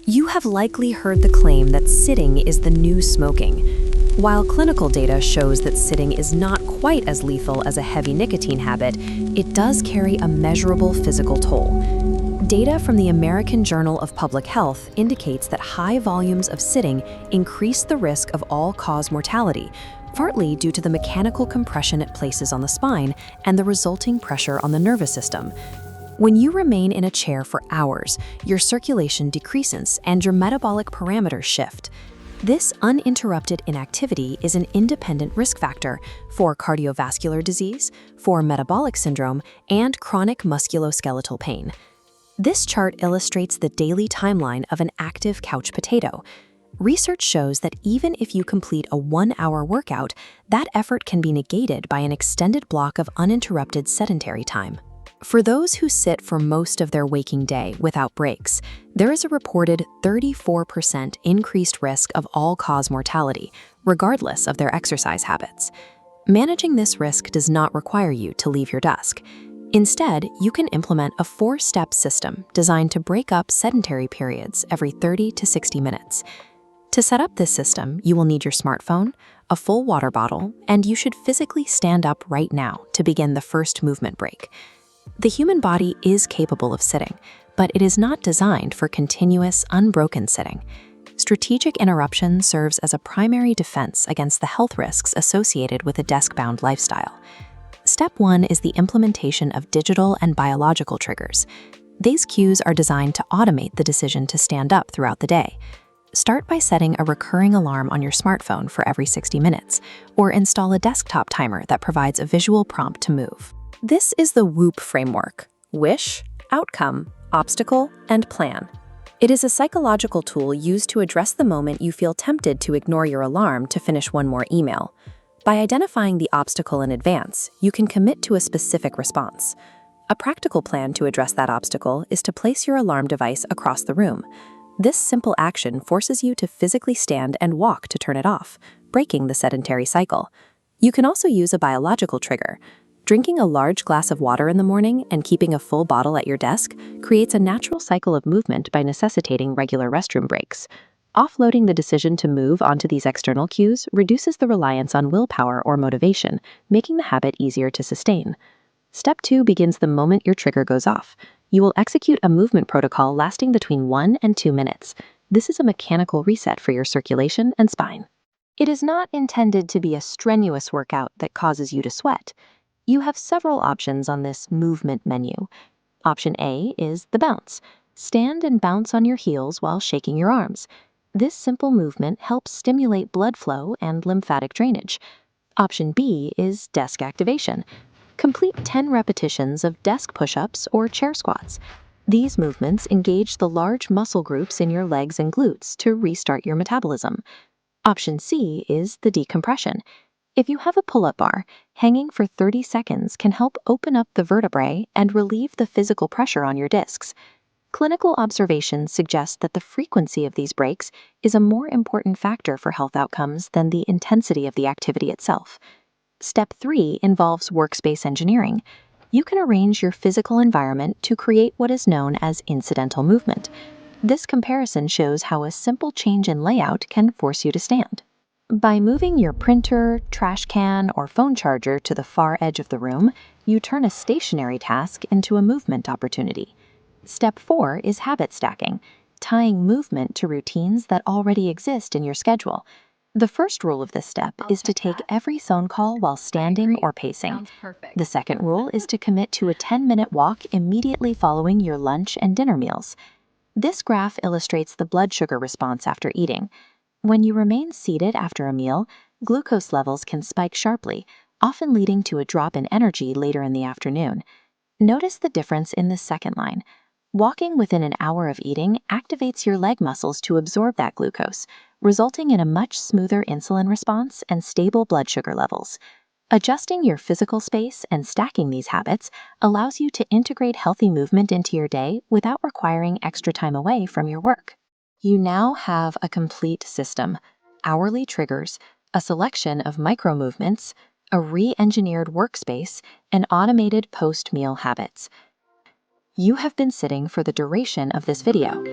You have likely heard the claim that sitting is the new smoking. While clinical data shows that sitting is not quite as lethal as a heavy nicotine habit, it does carry a measurable physical toll. Data from the American Journal of Public Health indicates that high volumes of sitting increase the risk of all-cause mortality, partly due to the mechanical compression it places on the spine and the resulting pressure on the nervous system. When you remain in a chair for hours, your circulation decreases and your metabolic parameters shift. This uninterrupted inactivity is an independent risk factor for cardiovascular disease, for metabolic syndrome, and chronic musculoskeletal pain. This chart illustrates the daily timeline of an active couch potato. Research shows that even if you complete a 1-hour workout, that effort can be negated by an extended block of uninterrupted sedentary time. For those who sit for most of their waking day without breaks, there is a reported 34% increased risk of all-cause mortality, regardless of their exercise habits. Managing this risk does not require you to leave your desk. Instead, you can implement a 4-step system designed to break up sedentary periods every 30 to 60 minutes. To set up this system, you will need your smartphone, a full water bottle, and you should physically stand up right now to begin the first movement break. The human body is capable of sitting, but it is not designed for continuous, unbroken sitting. Strategic interruption serves as a primary defense against the health risks associated with a desk-bound lifestyle. Step 1 is the implementation of digital and biological triggers. These cues are designed to automate the decision to stand up throughout the day. Start by setting a recurring alarm on your smartphone for every 60 minutes, or install a desktop timer that provides a visual prompt to move. This is the WOOP framework: wish, outcome, obstacle, and plan. It is a psychological tool used to address the moment you feel tempted to ignore your alarm to finish one more email. By identifying the obstacle in advance, you can commit to a specific response. A practical plan to address that obstacle is to place your alarm device across the room. This simple action forces you to physically stand and walk to turn it off, breaking the sedentary cycle. You can also use a biological trigger. Drinking a large glass of water in the morning and keeping a full bottle at your desk creates a natural cycle of movement by necessitating regular restroom breaks. Offloading the decision to move onto these external cues reduces the reliance on willpower or motivation, making the habit easier to sustain. Step 2 begins the moment your trigger goes off. You will execute a movement protocol lasting between 1 and 2 minutes. This is a mechanical reset for your circulation and spine. It is not intended to be a strenuous workout that causes you to sweat. You have several options on this movement menu. Option A is the bounce. Stand and bounce on your heels while shaking your arms. This simple movement helps stimulate blood flow and lymphatic drainage. Option B is desk activation. Complete 10 repetitions of desk push-ups or chair squats. These movements engage the large muscle groups in your legs and glutes to restart your metabolism. Option C is the decompression. If you have a pull-up bar, hanging for 30 seconds can help open up the vertebrae and relieve the physical pressure on your discs. Clinical observations suggest that the frequency of these breaks is a more important factor for health outcomes than the intensity of the activity itself. Step 3 involves workspace engineering. You can arrange your physical environment to create what is known as incidental movement. This comparison shows how a simple change in layout can force you to stand. By moving your printer, trash can, or phone charger to the far edge of the room, you turn a stationary task into a movement opportunity. Step 4 is habit stacking, tying movement to routines that already exist in your schedule. The first rule of this step is to take every phone call while standing or pacing. The second rule is to commit to a 10-minute walk immediately following your lunch and dinner meals. This graph illustrates the blood sugar response after eating. When you remain seated after a meal, glucose levels can spike sharply, often leading to a drop in energy later in the afternoon. Notice the difference in the second line. Walking within an hour of eating activates your leg muscles to absorb that glucose, resulting in a much smoother insulin response and stable blood sugar levels. Adjusting your physical space and stacking these habits allows you to integrate healthy movement into your day without requiring extra time away from your work. You now have a complete system: hourly triggers, a selection of micro-movements, a re-engineered workspace, and automated post-meal habits. You have been sitting for the duration of this video.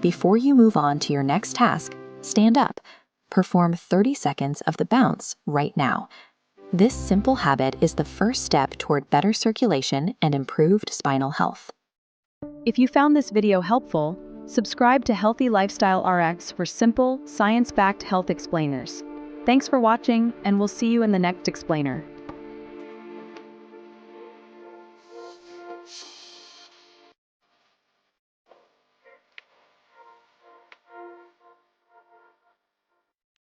Before you move on to your next task, stand up. Perform 30 seconds of the bounce right now. This simple habit is the first step toward better circulation and improved spinal health. If you found this video helpful, subscribe to Healthy Lifestyle RX for simple, science-backed health explainers. Thanks for watching, and we'll see you in the next explainer.